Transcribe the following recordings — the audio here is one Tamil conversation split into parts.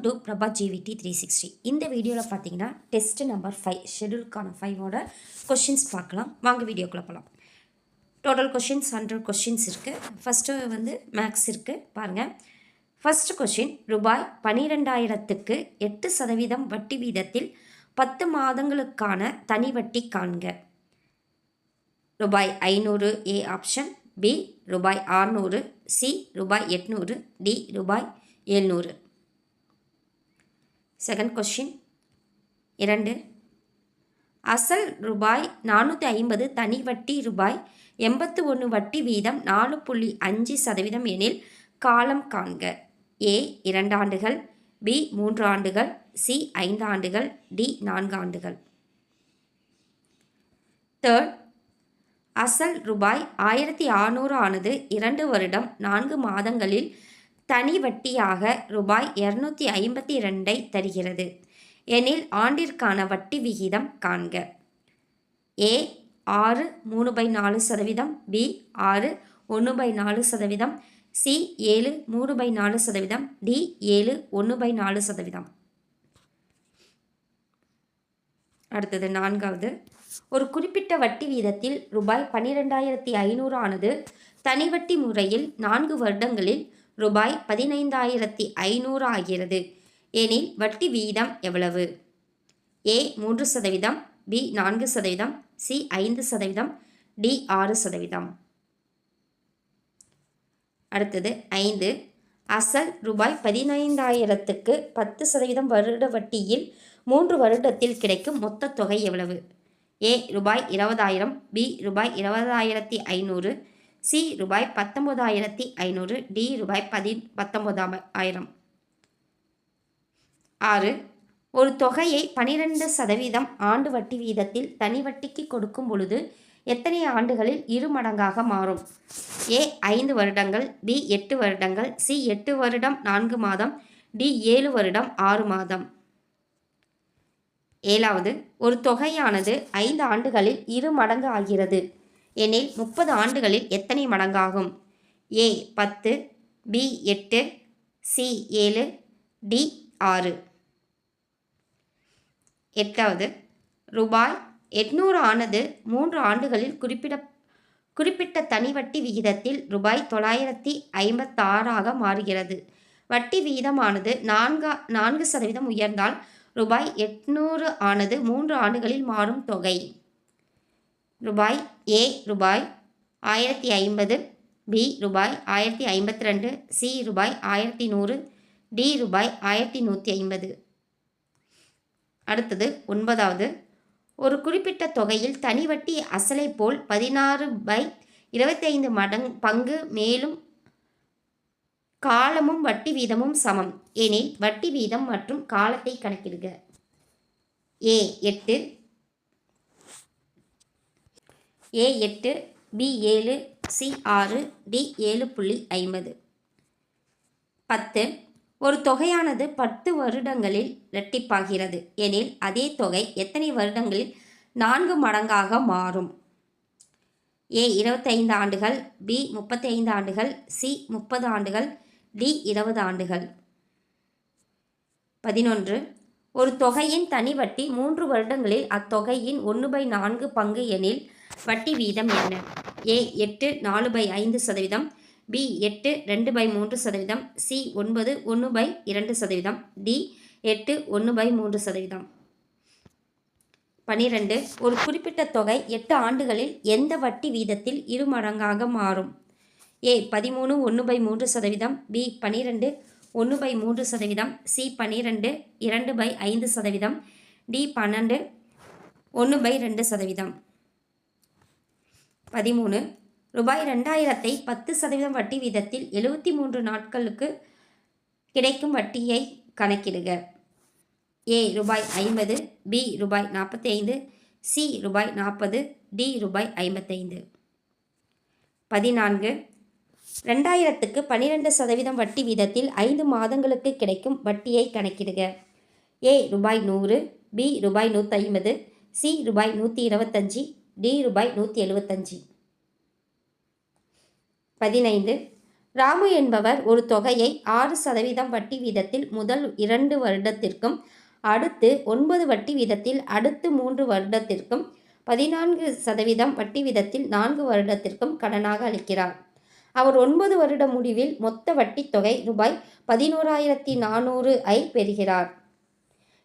டு பிரபா ஜிவிடி 360. இந்த வீடியோவில் பார்த்தீங்கன்னா டெஸ்ட் நம்பர் 5 ஷெடியூலுக்கான 5ஓட கொஷின்ஸ் பார்க்கலாம். வாங்க வீடியோக்குள்ளே போகலாம். டோட்டல் கொஷின்ஸ் 100 கொஷின்ஸ் இருக்குது. ஃபஸ்ட்டு வந்து மேக்ஸ் இருக்குது பாருங்கள். ஃபஸ்ட் கொஷின், ரூபாய் 12,000க்கு 8% வட்டி வீதத்தில் 10 மாதங்களுக்கான தனி வட்டி காண்க. ரூபாய் 500 ஏ ஆப்ஷன், பி ரூபாய் 600, சி ரூபாய் 800, டி ரூபாய் 700. செகண்ட் கொஷின் 2, அசல் ரூபாய் 450, தனி வட்டி ரூபாய் 81 வட்டி வீதம் 4.5% எனில் காலம் காண்க. ஏ 2 ஆண்டுகள், பி 3 ஆண்டுகள், சி 5 ஆண்டுகள், டி 4 ஆண்டுகள். தேர்ட், அசல் ரூபாய் 1600 ஆனது 2 வருடம் 4 மாதங்களில் தனி வட்டியாக ரூபாய் 252 தருகிறது எனில் ஆண்டிற்கான வட்டி விகிதம் காண்க. ஏ 6 3/4%, பி 6 1/4%, சி 7 3/4%, டி 7 1/4%. அடுத்தது 4வது, ஒரு குறிப்பிட்ட வட்டி வீதத்தில் ரூபாய் 12,500 ஆனது தனி வட்டி முறையில் 4 வருடங்களில் ரூபாய் 15,500 ஆகிறது எனில் வட்டி வீதம் எவ்வளவு? ஏ 3%, பி 4%, சி 5%, டி 6%. அடுத்தது 5, அசல் ரூபாய் 15,000க்கு 10% வருட வட்டியில் 3 வருடத்தில் கிடைக்கும் மொத்த தொகை எவ்வளவு? ஏ ரூபாய் 20,000, பி ரூபாய் 20,500, சி ரூபாய் 19,500, டி ரூபாய் 19,000. 6, ஒரு தொகையை 12% ஆண்டு வட்டி வீதத்தில் தனி வட்டிக்கு கொடுக்கும் பொழுது எத்தனை ஆண்டுகளில் 2 மடங்காக மாறும்? ஏ 5 வருடங்கள், பி 8 வருடங்கள், சி 8 வருடம் 4 மாதம், டி 7 வருடம் 6 மாதம். 7வது, ஒரு தொகையானது 5 ஆண்டுகளில் 2 மடங்கு ஆகிறது எனில் 30 ஆண்டுகளில் எத்தனை மடங்காகும்? ஏ 10, பி 8, சி 7, டி 6. 8வது, ரூபாய் 800 ஆனது 3 ஆண்டுகளில் குறிப்பிட்ட தனி வட்டி விகிதத்தில் ரூபாய் 956 மாறுகிறது. வட்டி விகிதமானது 4% உயர்ந்தால் ரூபாய் 800 ஆனது 3 ஆண்டுகளில் மாறும் தொகை. ரூபாய் ஏ ரூபாய் 1050, பி ரூபாய் 1052, சி ரூபாய் 1100, டி ரூபாய் 1150. அடுத்தது 9வது, ஒரு குறிப்பிட்ட தொகையில் தனி வட்டி அசலை போல் 16/25 பங்கு மேலும் காலமும் வட்டி வீதமும் சமம் எனில் வட்டி வீதம் மற்றும் காலத்தை கணக்கிடுக. ஏ 8, பி 7, சி 6, டி 7.50. 10, ஒரு தொகையானது 10 வருடங்களில் இரட்டிப்பாகிறது எனில் அதே தொகை எத்தனை வருடங்களில் 4 மடங்காக மாறும்? ஏ 25 ஆண்டுகள், பி 35 ஆண்டுகள், சி 30 ஆண்டுகள், டி 20 ஆண்டுகள். 11, ஒரு தொகையின் தனி வட்டி 3 வருடங்களில் அத்தொகையின் 1/4 பங்கு எனில் வட்டி வீதம் என்ன? ஏ 8 4/5%, பி 8 2/3%, சி 9 1/2%, டி 8 1/3%. 12, ஒரு குறிப்பிட்ட தொகை 8 ஆண்டுகளில் எந்த வட்டி வீதத்தில் 2 மடங்காக மாறும்? ஏ 13 1/3%, பி 12 1/3%, சி 12 2/5%, டி 12 1/2%. 13, ரூபாய் 2,000ஐ 10% வட்டி வீதத்தில் 73 நாட்களுக்கு கிடைக்கும் வட்டியை கணக்கிடுக. ஏ ரூபாய் 50, பி ரூபாய் 45, சி ரூபாய் 40, டி ரூபாய் 55. 14, 2,000க்கு 12% வட்டி வீதத்தில் 5 மாதங்களுக்கு கிடைக்கும் வட்டியை கணக்கிடுக. ஏ ரூபாய் 100, பி ரூபாய் 150, சி ரூபாய் 125, டி ரூபாய் 175. 15, ராமு என்பவர் ஒரு தொகையை 6% வட்டி வீதத்தில் முதல் 2 வருடத்திற்கும் அடுத்து 9 வட்டி வீதத்தில் அடுத்து 3 வருடத்திற்கும் 14% வட்டி வீதத்தில் 4 வருடத்திற்கும் கடனாக அளிக்கிறார். அவர் 9 வருட முடிவில் மொத்த வட்டித் தொகை ரூபாய் 11,400 ஐ பெறுகிறார்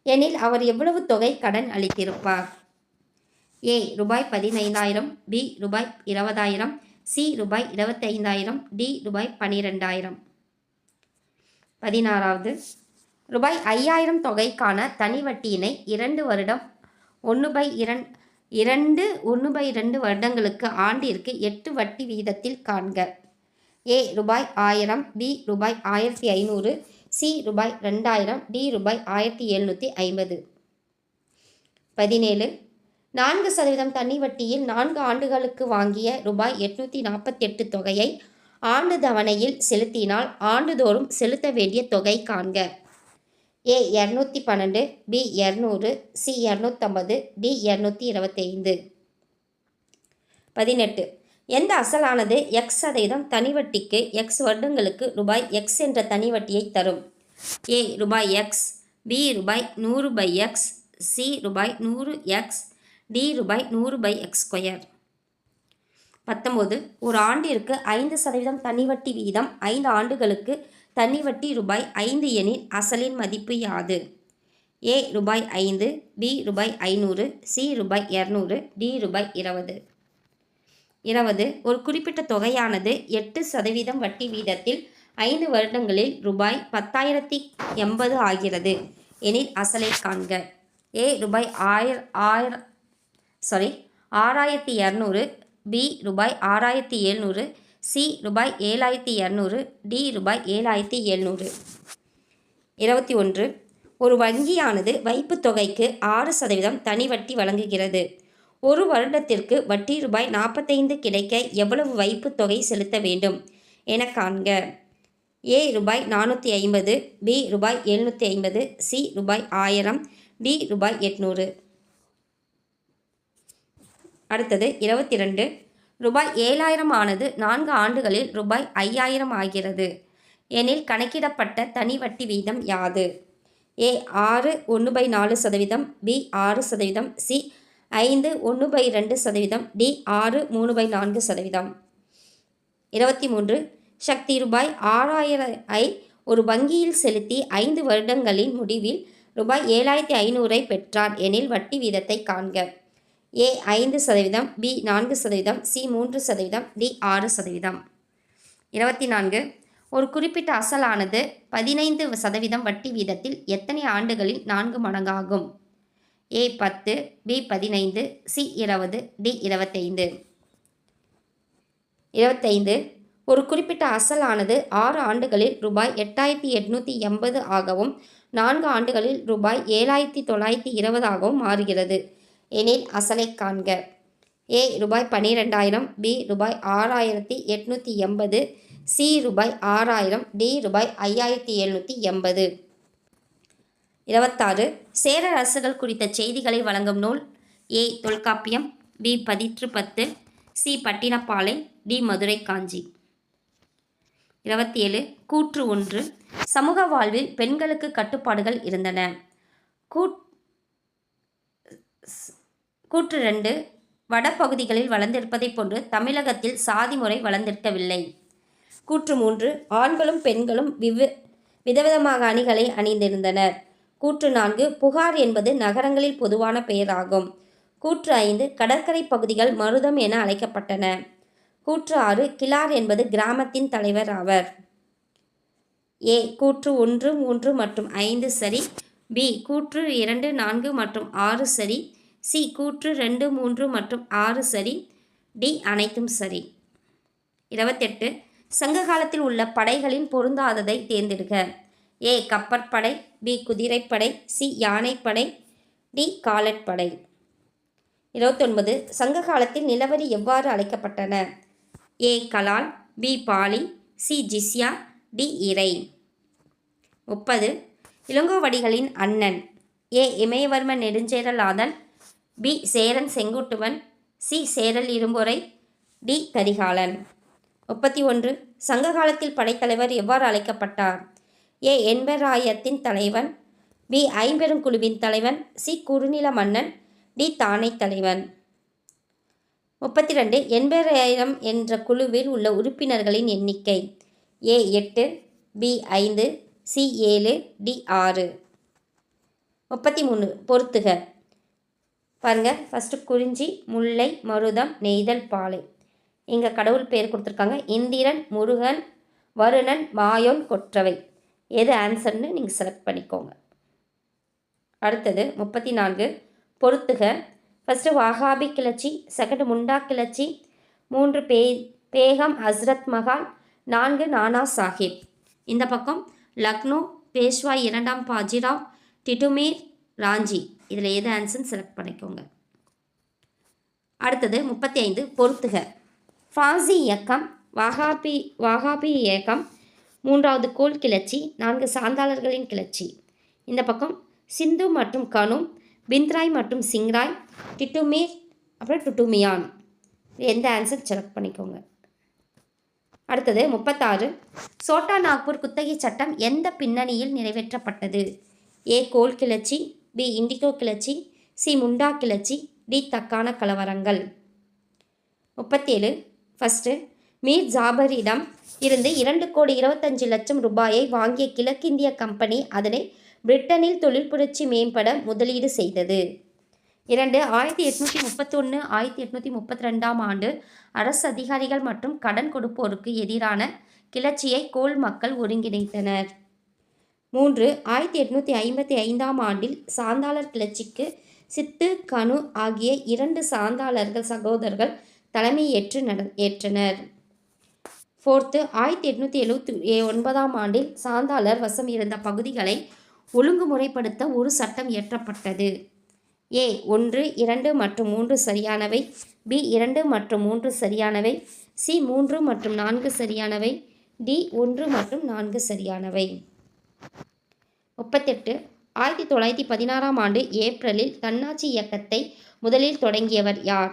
எனில் அவர் எவ்வளவு தொகை கடன் அளித்திருப்பார்? ஏ ரூபாய் 15,000, பி ரூபாய் 20,000, சி ரூபாய் 25,000, டி ரூபாய் 12,000. 16வது, ரூபாய் 5,000 தொகைக்கான தனி வட்டியினை 2 வருடம் 1/2 வருடங்களுக்கு ஆண்டிற்கு 8 வட்டி வீதத்தில் காண்க. ஏ ரூபாய் 1000, பி ரூபாய் 1,500, சி ரூபாய் 2,000, டி ரூபாய் 1,750. 17 4% தனி வட்டியில் 4 ஆண்டுகளுக்கு வாங்கிய ரூபாய் 848 தொகையை ஆண்டு தவணையில் செலுத்தினால் ஆண்டுதோறும் செலுத்த வேண்டிய தொகை காண்க. ஏ 212, பி 200, சி 250, டி 225. 18 எந்த அசலானது x% தனி வட்டிக்கு x வருடங்களுக்கு ரூபாய் x என்ற தனி வட்டியை தரும்? ஏ ரூபாய் x, பி ரூபாய் 100/x, சி ரூபாய் 100x, டி ரூபாய் 100/x². 19 ஒரு ஆண்டிற்கு 5% தனி வட்டி வீதம் 5 ஆண்டுகளுக்கு தனி வட்டி ரூபாய் 5 எனில் அசலின் மதிப்பு யாது? ஏ ரூபாய் 5, பி ரூபாய் 500, சி ரூபாய் 200, டி ரூபாய் 20. 20 ஒரு குறிப்பிட்ட தொகையானது 8% வட்டி வீதத்தில் 5 வருடங்களில் ரூபாய் 10,080 ஆகிறது எனில் அசலை காண்க. ஏ ரூபாய் 6,200, பி ரூபாய் 6,700, சி ரூபாய் 7,200, டி ரூபாய் 7,700. 21 ஒரு வங்கியானது வைப்பு தொகைக்கு 6% தனி வட்டி வழங்குகிறது. ஒரு வருடத்திற்கு வட்டி ரூபாய் 45 கிடைக்க எவ்வளவு வைப்பு தொகை செலுத்த வேண்டும் என காண்க. ஏ ரூபாய் 450, பி ரூபாய் 750, சி ரூபாய் 1000, டி ரூபாய் 800. அடுத்தது 22 ரூபாய் 7,000 ஆனது 4 ஆண்டுகளில் ரூபாய் 5,000 ஆகிறது எனில் கணக்கிடப்பட்ட தனி வட்டி வீதம் யாது? ஏ 6 1/4%, பி 6%, சி 5 1/2%, டி 6 3/4%. 23 சக்தி ரூபாய் 6,000 ஐ ஒரு வங்கியில் செலுத்தி 5 வருடங்களின் முடிவில் ரூபாய் 7,500 பெற்றார் எனில் வட்டி வீதத்தை காண்க. ஏ 5%, பி 4%, சி 3%, டி 6%. 24 ஒரு குறிப்பிட்ட அசலானது 15% வட்டி வீதத்தில் எத்தனை ஆண்டுகளில் 4 மடங்காகும்? ஏ 10, பி 15, சி 20, டி 25. 25 ஒரு குறிப்பிட்ட அசலானது 6 ஆண்டுகளில் ரூபாய் 8,880 ஆகவும் 4 ஆண்டுகளில் ரூபாய் 7,920 ஆகவும் மாறுகிறது எனில் அசலை காண்க. ஏ ரூபாய் 12,000, பி ரூபாய் 6,880, சி ரூபாய் 6,000, டி ரூபாய் 5,780. 26 சேரர் அரசுகள் குறித்த செய்திகளை வழங்கும் நூல். ஏ தொல்காப்பியம், பி பதிற்று 10, C Pattinappalai, D Maduraikanchi. 27 கூற்று 1 சமூக வாழ்வில் பெண்களுக்கு கட்டுப்பாடுகள் இருந்தன. கூற்று 2 வடபகுதிகளில் வளர்ந்திருப்பதைப் போன்று தமிழகத்தில் சாதி முறை வளர்ந்திருக்கவில்லை. கூற்று 3 ஆண்களும் பெண்களும் விதவிதமாக அணிகளை அணிந்திருந்தனர். கூற்று 4 புகார் என்பது நகரங்களில் பொதுவான பெயராகும். கூற்று 5 கடற்கரை பகுதிகள் மருதம் என அழைக்கப்பட்டன. கூற்று 6 கிளார் என்பது கிராமத்தின் தலைவர் ஆவர். ஏ கூற்று 1 3 மற்றும் 5 சரி, பி கூற்று 2 4 மற்றும் 6 சரி, சி கூற்று 2 3 மற்றும் 6 சரி, டி அனைத்தும் சரி. 28 சங்க காலத்தில் உள்ள படைகளின் பொருந்தாததை தேர்ந்தெடுக்க. ஏ கப்பற்படை, பி குதிரைப்படை, சி யானைப்படை, டி காலட்படை. 29 சங்க காலத்தில் நிலவரி எவ்வாறு அழைக்கப்பட்டன? ஏ கலால், பி பாலி, சி ஜிஸ்யா, டி இறை. 30 இளங்கோவடிகளின் அண்ணன். A Imayavarman Nedunjeralathan, B Cheran Senguttuvan, C Cheral Irumporai, D Karikalan. 31 சங்க காலத்தில் படைத்தலைவர் எவ்வாறு அழைக்கப்பட்டார்? ஏ எண்பராயத்தின் தலைவன், பி ஐம்பெருங்குழுவின் தலைவன், சி குறுநில மன்னன், டி தானை தலைவன். 32 எண்பராயிரம் என்ற குழுவில் உள்ள உறுப்பினர்களின் எண்ணிக்கை. ஏ 8, பி 5, சி 7, டி 6. 33 பொறுத்துக. பாருங்கள், ஃபஸ்ட்டு குறிஞ்சி, முல்லை, மருதம், நெய்தல், பாலை. இங்கே கடவுள் பேர் கொடுத்துருக்காங்க. இந்திரன், முருகன், வருணன், மாயோன், கொற்றவை. எது ஆன்சர்னு நீங்கள் செலக்ட் பண்ணிக்கோங்க. அடுத்தது 34 பொறுத்துக. ஃபஸ்ட்டு வாகாபி கிளர்ச்சி, செகண்ட் முண்டா கிளர்ச்சி, 3 பேகம் ஹஸ்ரத் மஹால், 4 நானா சாஹிப். இந்த பக்கம் லக்னோ, பேஷ்வா 2ஆம் பாஜிராவ், டிட்டுமீர், ராஞ்சி. இதில் எது ஆன்சர்னு செலக்ட் பண்ணிக்கோங்க. அடுத்தது 35 பொறுத்துக. ஃபாசி இயக்கம், வாகாபி இயக்கம், 3வது கோல் கிளர்ச்சி, 4 சாந்தாளர்களின் கிளர்ச்சி. இந்த பக்கம் சிந்து மற்றும் கனு, பிந்த்ராய் மற்றும் சிங்ராய், டிட்டுமீர், அப்புறம் டுட்டுமியான். எந்த ஆன்சர் செலக்ட் பண்ணிக்கோங்க. அடுத்தது 36 சோட்டா நாக்பூர் குத்தகை சட்டம் எந்த பின்னணியில் நிறைவேற்றப்பட்டது? ஏ கோல் கிளர்ச்சி, பி இண்டிகோ கிளர்ச்சி, சி முண்டா கிளர்ச்சி, டி தக்கான கலவரங்கள். 37 ஃபஸ்ட்டு மீர் ஜாபரிடம் இருந்து 2,25,00,000 ரூபாயை வாங்கிய கிழக்கிந்திய கம்பெனி அதனை பிரிட்டனில் தொழில் புரட்சி மேம்பட முதலீடு செய்தது. 2 1831 1832ஆம் ஆண்டு அரசு அதிகாரிகள் மற்றும் கடன் கொடுப்போருக்கு எதிரான கிளர்ச்சியை கோல் மக்கள் ஒருங்கிணைத்தனர். 3 1855ஆம் ஆண்டில் சாந்தாளர் கிளர்ச்சிக்கு சித்து, கனு ஆகிய 2 சாந்தாளர்கள் சகோதரர்கள் தலைமை ஏற்றனர். 4 1879ஆம் ஆண்டில் சாந்தாளர் வசம் இருந்த பகுதிகளை ஒழுங்குமுறைப்படுத்த ஒரு சட்டம் இயற்றப்பட்டது. ஏ 1, 2 மற்றும் 3 சரியானவை, பி 2 மற்றும் 3 சரியானவை, சி 3 மற்றும் 4 சரியானவை, டி 1 மற்றும் 4 சரியானவை. 38 1916ஆம் ஆண்டு ஏப்ரலில் தன்னாட்சி இயக்கத்தை முதலில் தொடங்கியவர் யார்?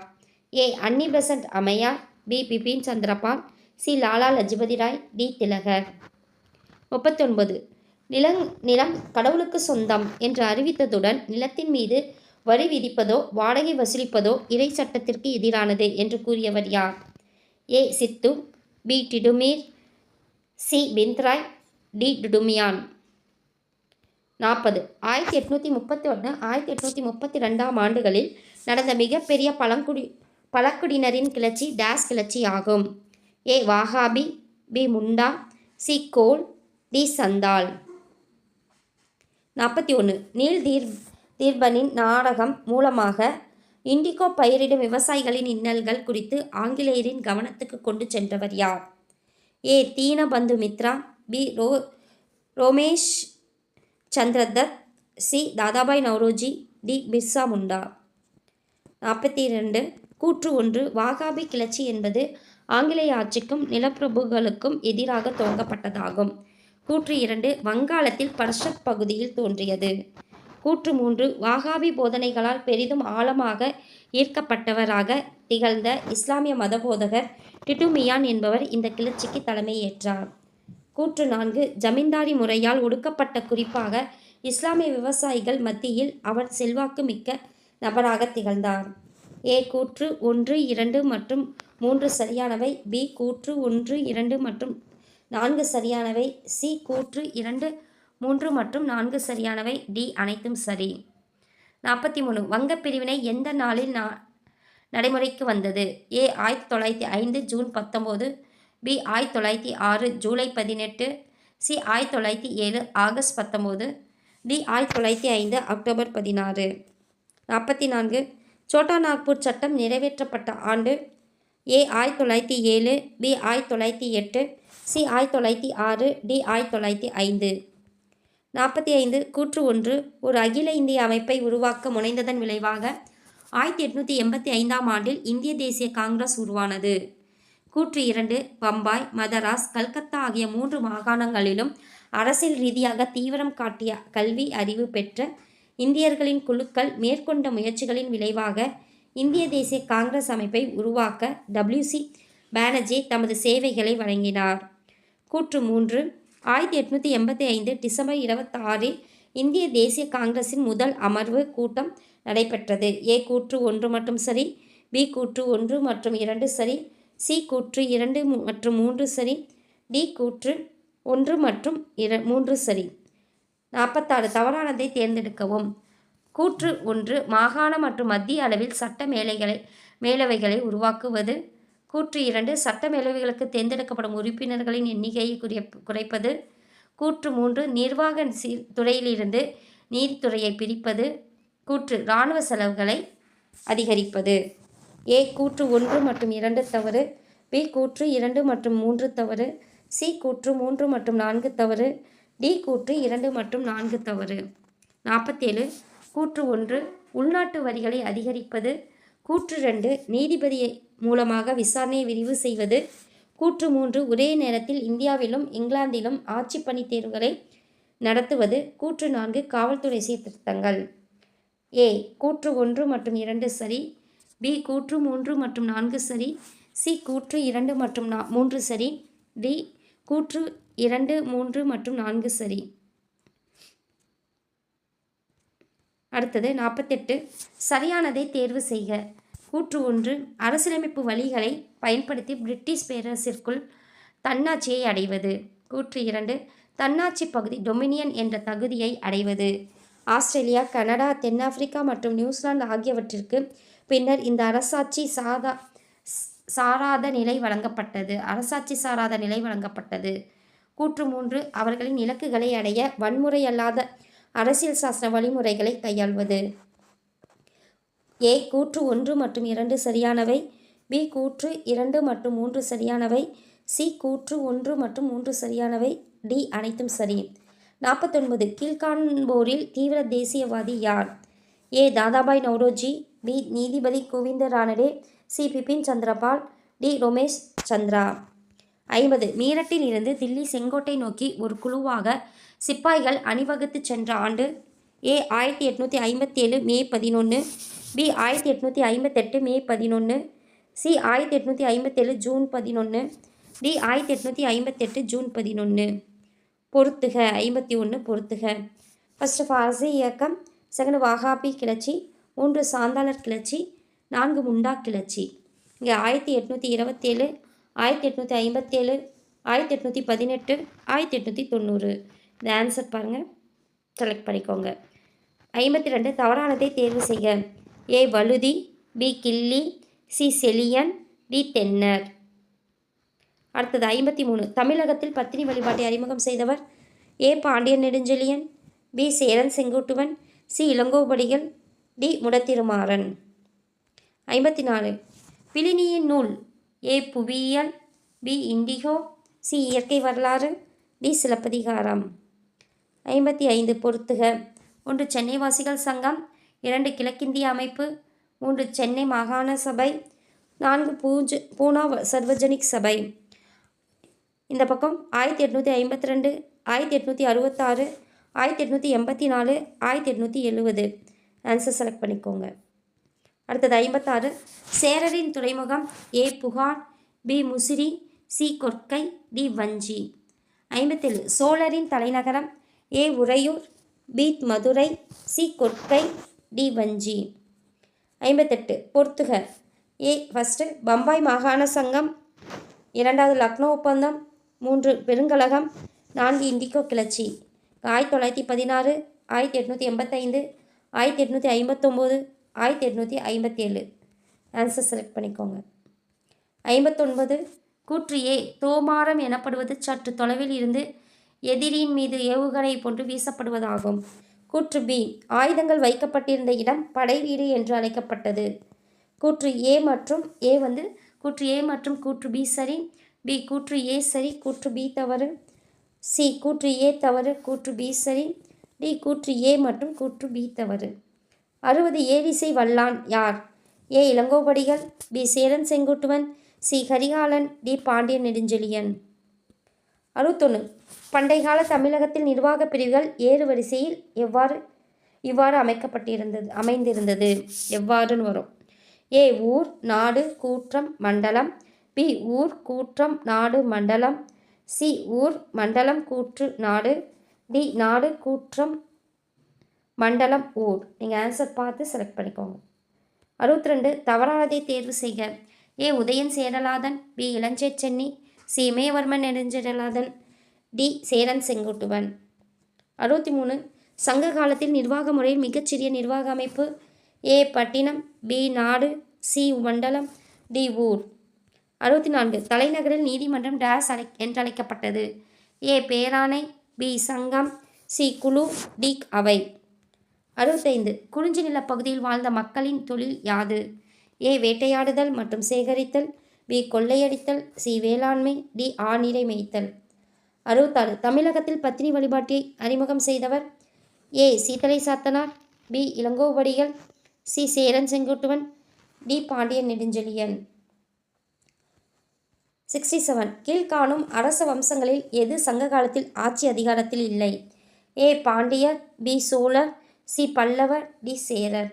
ஏ அன்னி பெசன்ட் அம்மையார், B Bipin Chandrapal, C Lala Lajpat Rai, D Tilak. 39 நிலம் கடவுளுக்கு சொந்தம் என்று அறிவித்ததுடன் நிலத்தின் மீது வரி விதிப்பதோ வாடகை வசூலிப்பதோ இறை சட்டத்திற்கு எதிரானது என்று கூறியவர் யார்? ஏ சித்து, பி டிடுமீர், சி பிந்த்ராய், டி டுடுமியான். 40 1831 1832ஆம் ஆண்டுகளில் நடந்த மிகப்பெரிய பழங்குடியினரின் கிளர்ச்சி டேஸ் கிளர்ச்சி ஆகும். ஏ வாகாபி, பி முண்டா, சி கோல், டி சந்தால். 41 நீல் தீர்பனின் நாடகம் மூலமாக இண்டிகோ பயிரிடும் விவசாயிகளின் இன்னல்கள் குறித்து ஆங்கிலேயரின் கவனத்துக்கு கொண்டு சென்றவர் யார்? A Dinabandhu Mitra, B Romesh Chandradutt, C Dadabhai Naoroji, D Birsa Munda. 42 கூற்று 1 வாகாபி கிளர்ச்சி என்பது ஆங்கிலேய ஆட்சிக்கும் நிலப்பிரபுகளுக்கும் எதிராக துவங்கப்பட்டதாகும். கூற்று 2 வங்காளத்தில் பர்ஷத் பகுதியில் தோன்றியது. கூற்று 3 வாகாபி போதனைகளால் பெரிதும் ஆழமாக ஈர்க்கப்பட்டவராக திகழ்ந்த இஸ்லாமிய மதபோதகர் டிட்டுமியான் என்பவர் இந்த கிளர்ச்சிக்கு தலைமையேற்றார். கூற்று 4 ஜமீன்தாரி முறையால் ஒடுக்கப்பட்ட குறிப்பாக இஸ்லாமிய விவசாயிகள் மத்தியில் அவர் செல்வாக்கு மிக்க நபராக திகழ்ந்தார். ஏ கூற்று 1, 2 மற்றும் 3 சரியானவை, பி கூற்று 1, 2 மற்றும் 4 சரியானவை, சி கூற்று 2, 3 மற்றும் 4 சரியானவை, டி அனைத்தும் சரி. 43 வங்கப் பிரிவினை எந்த நாளில் நடைமுறைக்கு வந்தது? ஏ 1905 ஜூன் 19, பி 1906 ஜூலை 18, சி 1907 ஆகஸ்ட் 19, டி 1905 அக்டோபர் 16. 44 சோட்டா நாக்பூர் சட்டம் நிறைவேற்றப்பட்ட ஆண்டு? ஏ 1907, பி 1908, சி 1906, டி 1905. 45 கூற்று 1 ஒரு அகில இந்திய அமைப்பை உருவாக்க முனைந்ததன் விளைவாக 1885ஆம் ஆண்டில் இந்திய தேசிய காங்கிரஸ் உருவானது. கூற்று 2 பம்பாய், மதராஸ், கல்கத்தா ஆகிய 3 மாகாணங்களிலும் அரசியல் ரீதியாக தீவிரம் காட்டிய கல்வி அறிவு பெற்ற இந்தியர்களின் குழுக்கள் மேற்கொண்ட முயற்சிகளின் விளைவாக இந்திய தேசிய காங்கிரஸ் அமைப்பை உருவாக்க WC பானர்ஜி தமது சேவைகளை வழங்கினார். கூற்று 3. 1885 டிசம்பர் 26 இந்திய தேசிய காங்கிரசின் முதல் அமர்வு கூட்டம் நடைபெற்றது. ஏ கூற்று 1 மட்டும் சரி, பி கூற்று 1 மற்றும் 2 சரி, சி கூற்று 2 மற்றும் 3 சரி, டி கூற்று 1 மற்றும் 3 சரி. 46 தவறானதை தேர்ந்தெடுக்கவும். கூற்று 1 மாகாண மற்றும் மத்திய அளவில் சட்ட மேலவைகளை உருவாக்குவது. கூற்று 2 சட்ட மேலவைகளுக்கு தேர்ந்தெடுக்கப்படும் உறுப்பினர்களின் எண்ணிக்கையை குறைப்பது. கூற்று 3 நிர்வாக துறையிலிருந்து நீதித்துறையை பிரிப்பது. கூற்று இராணுவ செலவுகளை அதிகரிப்பது. ஏ கூற்று 1 மற்றும் 2 தவறு, பி கூற்று 2 மற்றும் 3 தவறு, சி கூற்று 3 மற்றும் 4 தவறு, டி கூற்று 2 மற்றும் 4 தவறு. 47 கூற்று 1 உள்நாட்டு வரிகளை அதிகரிப்பது. கூற்று 2 நீதிபதி மூலமாக விசாரணையை விரிவு செய்வது. கூற்று 3 ஒரே நேரத்தில் இந்தியாவிலும் இங்கிலாந்திலும் ஆட்சி பணி தேர்வுகளை நடத்துவது. கூற்று 4 காவல்துறை சீர்திருத்தங்கள். ஏ கூற்று 1 மற்றும் 2 சரி, பி கூற்று 3 மற்றும் 4 சரி, சி கூற்று 2 மற்றும் 3 சரி, டி கூற்று 2, 3 மற்றும் 4 சரி. அடுத்தது 48 சரியானதை தேர்வு செய்க. கூற்று 1 அரசியலமைப்பு வழிகளை பயன்படுத்தி பிரிட்டிஷ் பேரரசிற்குள் தன்னாட்சியை அடைவது. கூற்று 2 தன்னாட்சி பகுதி டொமினியன் என்ற தகுதியை அடைவது. ஆஸ்திரேலியா, கனடா, தென்னாப்பிரிக்கா மற்றும் நியூசிலாந்து ஆகியவற்றிற்கு பின்னர் இந்த அரசாட்சி சாராத நிலை வழங்கப்பட்டது. கூற்று 3 அவர்களின் இலக்குகளை அடைய வன்முறை அல்லாத அரசியல் சாசன வழிமுறைகளை கையாள்வது. ஏ கூற்று 1 மற்றும் 2 சரியானவை, பி கூற்று 2 மற்றும் 3 சரியானவை, சி கூற்று 1 மற்றும் 3 சரியானவை, டி அனைத்தும் சரி. 49 கீழ்காண்போரில் தீவிர தேசியவாதி யார்? ஏ தாதாபாய் நௌரோஜி, பி நீதிபதி கோவிந்த ரானடே, சி பிபின் சந்திரபால், டி ரமேஷ் சந்திரா. 50 மீரட்டில் இருந்து தில்லி செங்கோட்டை நோக்கி ஒரு குழுவாக சிப்பாய்கள் அணிவகுத்து சென்ற ஆண்டு. ஏ 1857 மே 11, பி 1858 மே 11, சி 1857 ஜூன் 11, டி 1858 ஜூன் 11. பொறுத்துக. 51 பொறுத்துக. ஃபஸ்ட்டு ஃபாரசி இயக்கம், செகண்ட் வஹாபி கிளர்ச்சி, 3 சாந்தாளர் கிளர்ச்சி, 4 முண்டா கிளர்ச்சி. இங்கே 1827, 1857, 1818, 1890. இந்த ஆன்சர் பாருங்கள், செலக்ட் பண்ணிக்கோங்க. 52 தவறானதை தேர்வு செய்க. A Vazhudhi, B Killi, C Seliyan, D Thennar. அடுத்தது 53 தமிழகத்தில் பத்தினி வழிபாட்டை அறிமுகம் செய்தவர். A Pandiyan Nedunjeliyan, B Cheran Senguttuvan, C Ilangovadigal, D Mudathirumaran. 54 பிளினியின் நூல். ஏ புவியியல், பி இண்டிகோ, சி இயற்கை வரலாறு, டி சிலப்பதிகாரம். 55 பொறுத்துக. 1 சென்னை வாசிகள் சங்கம், 2 கிழக்கிந்திய அமைப்பு, 3 சென்னை மாகாண சபை, 4 பூனா சர்வஜனிக் சபை. இந்த பக்கம் 1852, 1866, 1884, 1870. ஆன்சர் செலக்ட் பண்ணிக்கோங்க. அடுத்தது 56 சேரரின் துறைமுகம். A Puhar, B Musiri, C Korkai, D Vanji. 57 சோழரின் தலைநகரம். A Uraiyur, B Madurai, C Korkai, D Vanji. 58 பொறுத்துக. ஏ ஃபஸ்ட்டு பம்பாய் மாகாண சங்கம், 2வது லக்னோ ஒப்பந்தம், 3 பெருங்கழகம், 4 இண்டிகோ கிளர்ச்சி. 1916, 1885, 1859, 1857. ஆன்சர் செலக்ட் பண்ணிக்கோங்க. 59 கூற்று ஏ தோமாரம் எனப்படுவது சற்று தொலைவில் இருந்து எதிரியின் மீது ஏவுகணை போன்று வீசப்படுவதாகும். கூற்று பி ஆயுதங்கள் வைக்கப்பட்டிருந்த இடம் படை வீடு என்று அழைக்கப்பட்டது. கூற்று ஏ மற்றும் கூற்று பி சரி, பி கூற்று ஏ சரி, கூற்று பி தவறு, சி கூற்று ஏ தவறு, கூற்று பி சரி, டி கூற்று ஏ மற்றும் கூற்று பி தவறு. 60 ஏரிசை வல்லான் யார்? A Ilangovadigal, B Cheran Senguttuvan, C Karikalan, D Pandiyan Nedunjeliyan. 61 பண்டைய கால தமிழகத்தில் நிர்வாக பிரிவுகள் ஏறு வரிசையில் இவ்வாறு அமைந்திருந்தது. எவ்வாறுன்னு வரும். ஏ ஊர், நாடு, கூற்றம், மண்டலம், பி ஊர் கூற்றம் நாடு மண்டலம், சி ஊர் மண்டலம் கூற்று நாடு, டி நாடு கூற்றம் மண்டலம் ஊர். நீங்கள் ஆன்சர் பார்த்து செலக்ட் பண்ணிக்கோங்க. 62 தவறானதை தேர்வு செய்க. ஏ உதயன் சேரலாதன், பி இளஞ்சேட் சென்னி, சி இமயவர்மன் நெடுஞ்செழியலாதன், டி சேரன் செங்குட்டுவன். 63 சங்க காலத்தில் நிர்வாக முறையில் மிகச்சிறிய நிர்வாக அமைப்பு. ஏ பட்டினம், பி நாடு, சி மண்டலம், டி ஊர். 64 தலைநகரில் நீதிமன்றம் டேஸ் என்றழைக்கப்பட்டது. ஏ பேராணை, பி சங்கம், சி குழு, டி அவை. 65 குறிஞ்சி நிலப்பகுதியில் வாழ்ந்த மக்களின் தொழில் யாது? ஏ வேட்டையாடுதல் மற்றும் சேகரித்தல், பி கொள்ளையடித்தல், சி வேளாண்மை, டி ஆநிரை மேய்த்தல். 66 தமிழகத்தில் பத்தினி வழிபாட்டை அறிமுகம் செய்தவர். A Seethalai Sathanar, B Ilangovadigal, C Cheran Senguttuvan, D Pandiyan Nedunjeliyan. 67 கீழ்காணும் அரச வம்சங்களில் எது சங்க காலத்தில் ஆட்சி அதிகாரத்தில் இல்லை? ஏ பாண்டியர், பி சோழர், சி பல்லவர், டி சேரர்.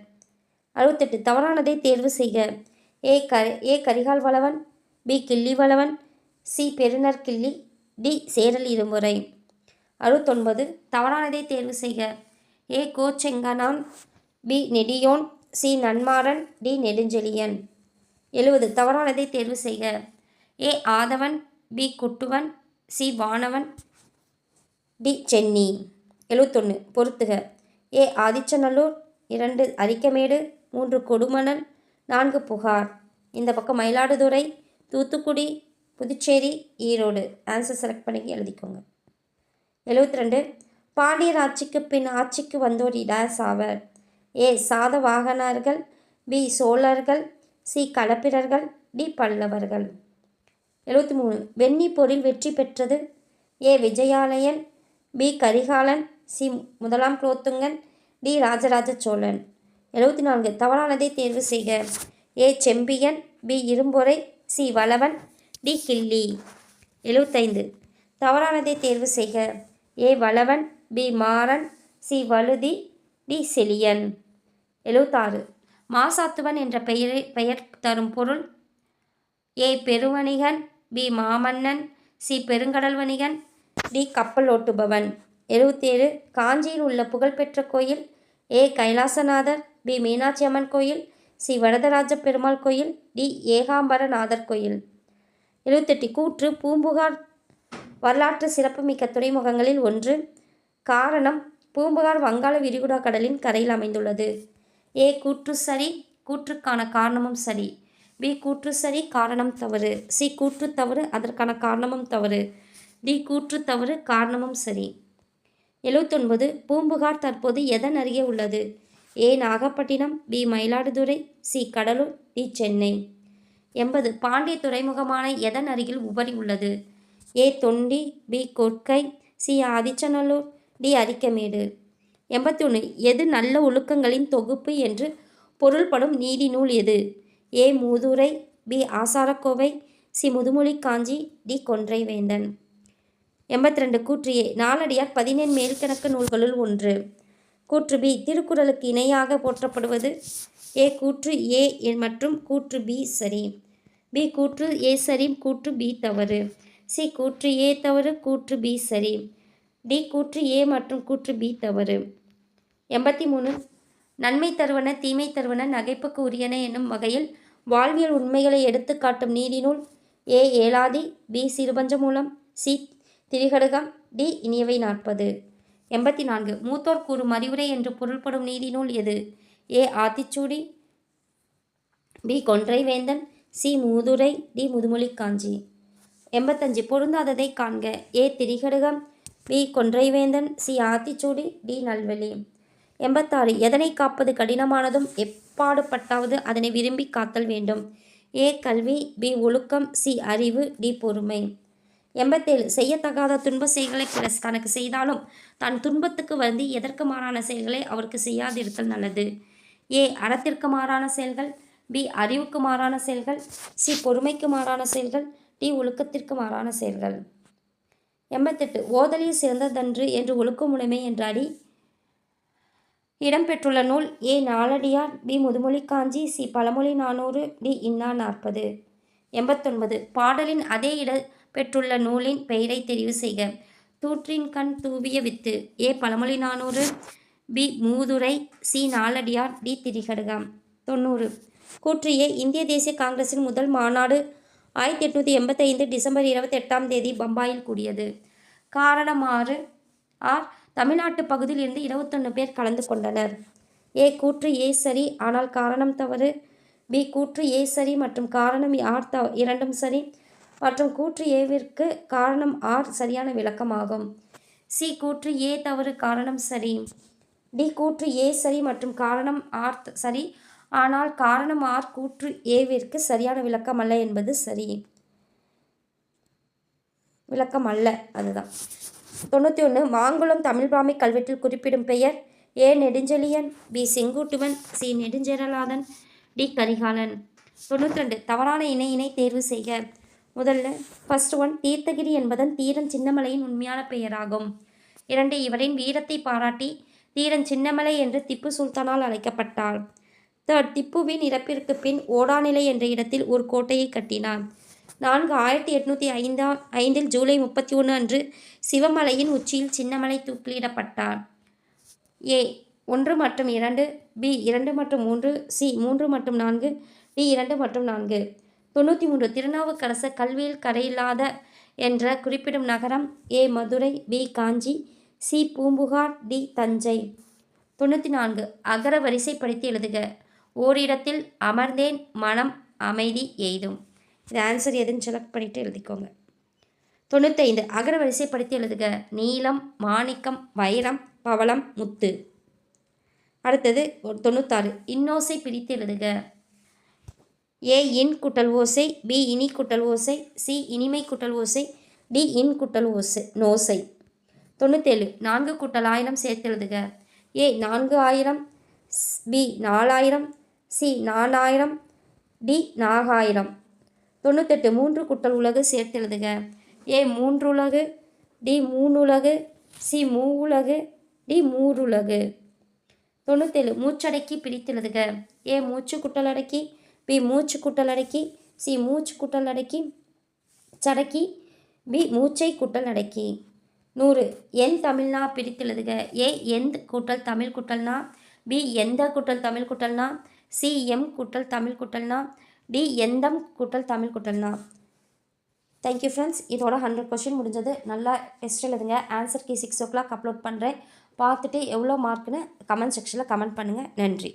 68 தவறானதை தேர்வு செய்க. ஏ கரிகால் வளவன், பி கிள்ளி வளவன், சி பெருநர் கிள்ளி, டி சேரல் இருமுறை. 69 தவறானதை தேர்வு செய்க. A Kochenganan, B Nediyon, C Nanmaran, D Nedunjeliyan. 70 தவறானதை தேர்வு செய்க. A Aadhavan, B Kuttuvan, C Vanavan, D Senni. 71 பொறுத்துக. ஏ ஆதிச்சநல்லூர், 2 அரிக்கமேடு, 3 கொடுமணல், 4 புகார். இந்த பக்கம் மயிலாடுதுறை, தூத்துக்குடி, புதுச்சேரி, ஈரோடு. ஆன்சர் செலக்ட் பண்ணி எழுதிக்கோங்க. 72 பாண்டியர் ஆட்சிக்கு பின் ஆட்சிக்கு வந்தோர் டேஸ் ஆவர். ஏ சாதவாகனர்கள், பி சோழர்கள், சி களப்பிரர்கள், டி பல்லவர்கள். 73 வெண்ணி போரில் வெற்றி பெற்றது. A Vijayalayan, B Karikalan, C முதலாம் குலோத்துங்கன், டி ராஜராஜ சோழன். 74 தவறானதை தேர்வு செய்க. A Sembiyan, B Irumporai, C Valavan, D Killi. 75 தவறானதை தேர்வு செய்க. A Valavan, B Maran, C Vazhudhi, D Seliyan. 76 Masathuvan என்ற பெயர் தரும் பொருள். ஏ பெருவணிகன், பி மாமன்னன், சி பெருங்கடல் வணிகன், டி கப்பல் ஓட்டுபவன். 77 காஞ்சியில் உள்ள புகழ்பெற்ற கோயில். ஏ கைலாசநாதர், பி மீனாட்சி அம்மன் கோயில், சி வரதராஜ பெருமாள் கோயில், டி ஏகாம்பரநாதர் கோயில். 78 கூற்று பூம்புகார் வரலாற்று சிறப்புமிக்க துறைமுகங்களில் ஒன்று. காரணம் பூம்புகார் வங்காள விரிகுடா கடலின் கரையில் அமைந்துள்ளது. ஏ கூற்று சரி, கூற்றுக்கான காரணமும் சரி, பி கூற்று சரி காரணம் தவறு, சி கூற்று தவறு அதற்கான காரணமும் தவறு, டி கூற்று தவறு காரணமும் சரி. 79 பூம்புகார் தற்போது எதன் அருகே உள்ளது? A Nagapattinam, B Mayiladuthurai, C Cuddalore, D Chennai. 80 பாண்டிய துறைமுகமான எதன் அருகில் உபரி உள்ளது? A Thondi, B Korkai, C Adichanallur, D Arikamedu. 81 எது நல்ல ஒழுக்கங்களின் தொகுப்பு என்று பொருள்படும் நீதி நூல் எது? ஏ மூதுரை, பி ஆசாரக்கோவை, சி முதுமொழி காஞ்சி, டி கொன்றை வேந்தன். 82 கூற்று ஏ நாலடியார் 17 மேல்கணக்கு நூல்களுள் ஒன்று. கூற்று பி திருக்குறளுக்கு இணையாக போற்றப்படுவது. ஏ கூற்று ஏ மற்றும் கூற்று பி சரி, பி கூற்று ஏ சரி கூற்று பி தவறு, சி கூற்று ஏ தவறு கூற்று பி சரி, டி கூற்று ஏ மற்றும் கூற்று பி தவறு. 83 நன்மை தருவன தீமை தருவன நகைப்புக்கு உரியன என்னும் வகையில் வாழ்வியல் உண்மைகளை எடுத்து காட்டும் நீதி நூல். ஏ ஏலாதி, பி சிறுபஞ்சமூலம், சி திரிகடுகம், டி இனியவை 40. 84 மூத்தோர் கூறும் அறிவுரை என்று பொருள்படும் நீதி நூல் எது? ஏ ஆத்திச்சூடி, பி கொன்றை வேந்தன், சி மூதுரை, டி முதுமொழி காஞ்சி. 85 பொருந்தாததை காண்க. ஏ திரிகடுகம், பி கொன்றை வேந்தன், சி ஆத்திச்சூடி, டி நல்வழி. 86 எதனை காப்பது கடினமானதும் எப்பாடுபட்டாவது அதனை விரும்பி காத்தல் வேண்டும். ஏ கல்வி, பி ஒழுக்கம், சி அறிவு, டி பொறுமை. 87 செய்யத்தகாத துன்ப செயல்களை பிறர் தனக்கு செய்தாலும் தான் துன்பத்துக்கு வருந்தி எதற்கு மாறான செயல்களை அவருக்கு செய்யாதிருத்தல் நல்லது. ஏ அறத்திற்கு மாறான செயல்கள், பி அறிவுக்கு மாறான செயல்கள், சி பொறுமைக்கு மாறான செயல்கள், டி ஒழுக்கத்திற்கு மாறான செயல்கள். 88 ஓதலில் சிறந்ததன்று என்று ஒழுக்கமுடைமை என்ற அடி இடம்பெற்றுள்ள நூல். ஏ நாலடியார், பி முதுமொழி காஞ்சி, சி பழமொழி 400, டி இன்னா 40. 89 பாடலின் அதே இட பெற்றுள்ள நூலின் பெயரை தெரிவு செய்க. தூற்றின் கண் தூவிய வித்து. ஏ பழமொழி 400. பி மூதுரை. சி நாலடியார். டி திரிகடுகம். 90 கூற்று ஏ இந்திய தேசிய காங்கிரசின் முதல் மாநாடு 1885 டிசம்பர் 28 பம்பாயில் கூடியது. காரணம் ஆர் தமிழ்நாட்டு பகுதியில் இருந்து 21 பேர் கலந்து கொண்டனர். ஏ கூற்று ஏ சரி ஆனால் காரணம் தவறு. பி கூற்று ஏ சரி மற்றும் காரணம் ஆர் இரண்டும் சரி மற்றும் கூற்று ஏவிற்கு காரணம் ஆர் சரியான விளக்கமாகும். சி கூற்று ஏ தவறு காரணம் சரி. டி கூற்று ஏ சரி மற்றும் காரணம் ஆர் சரி ஆனால் காரணம் ஆர் கூற்று ஏவிற்கு சரியான விளக்கம் அல்ல என்பது சரி. விளக்கம் அல்ல அதுதான். 91 மாங்குளம் தமிழ் பிராமி கல்வெட்டில் குறிப்பிடும் பெயர். A Nedunjeliyan. B Senguttuvan. C Nedunjeralathan. D Karikalan. 92 தவறான இணையினை தேர்வு செய்க. முதல்ல ஃபர்ஸ்ட் ஒன் தீர்த்தகிரி என்பதன் தீரன் சின்னமலையின் உண்மையான பெயராகும். 2 இவரின் வீரத்தை பாராட்டி தீரன் சின்னமலை என்று திப்பு சுல்தானால் அழைக்கப்பட்டார். 3 திப்புவின் இறப்பிற்கு பின் ஓடாநிலை என்ற இடத்தில் ஒரு கோட்டையை கட்டினார். 4 1805 ஜூலை 31 அன்று சிவமலையின் உச்சியில் சின்னமலை தூக்கிலிடப்பட்டார். ஏ 1 மற்றும் 2. பி 2 மற்றும் 3. சி 3 மற்றும் 4. டி 2 மற்றும் 4. 93 திருநாவுக்கரசர் கல்வியில் கரையில்லாத என்ற குறிப்பிடும் நகரம். ஏ மதுரை. பி காஞ்சி. சி பூம்புகார். டி தஞ்சை. 94 அகர வரிசைப்படுத்தி எழுதுக. ஓரிடத்தில் அமர்ந்தேன் மனம் அமைதி எய்தும். இது ஆன்சர் எதுன்னு செலக்ட் பண்ணிவிட்டு எழுதிக்கோங்க. 95 அகர வரிசைப்படுத்தி எழுதுக. நீலம் மாணிக்கம் வைரம் பவளம் முத்து. அடுத்தது 96 இன்னோசை பிரித்து எழுதுக. ஏ இன் குட்டல் ஓசை. பி இனி குட்டல் ஓசை. சி இனிமை குட்டல் ஓசை. டி இன் குட்டல் நோசை. 97 4 கூட்டல் 1000 சேர்த்து எழுதுக. ஏ 4000. பி 4000. சி 4000. டி 4000. 98 3 கூட்டல் உலகு சேர்த்து எழுதுக. ஏ 3 உலகு. டி 3 உலகு. சி 3 உலகு. டி 3 உலகு. 97 மூச்சடக்கி பிரித்து எழுதுக. ஏ மூச்சு குட்டல் அடக்கி. பி மூச்சு குட்டல் அடக்கி. சி மூச்சு குட்டல் அடக்கி சடக்கி. பி மூச்சை குட்டல் அடக்கி. 100 என் தமிழ்னா பிரித்து எழுதுக. ஏ எந்த் கூட்டல் தமிழ் குட்டல்னா. பி எந்த கூட்டல் தமிழ் குட்டல்னா. சி எம் கூட்டல் தமிழ் குட்டல்னா. டி எந்தம் கூட்டல் தமிழ் குட்டல்னா. Thank you friends. இதோட 100 கொஷின் முடிஞ்சது. நல்லா டெஸ்ட் எழுதுங்க. ஆன்சர் கீ 6 o'clock அப்லோட் பண்ணுறேன். பார்த்துட்டு எவ்வளோ மார்க்குன்னு கமெண்ட் செக்ஷனில் கமெண்ட் பண்ணுங்கள். நன்றி.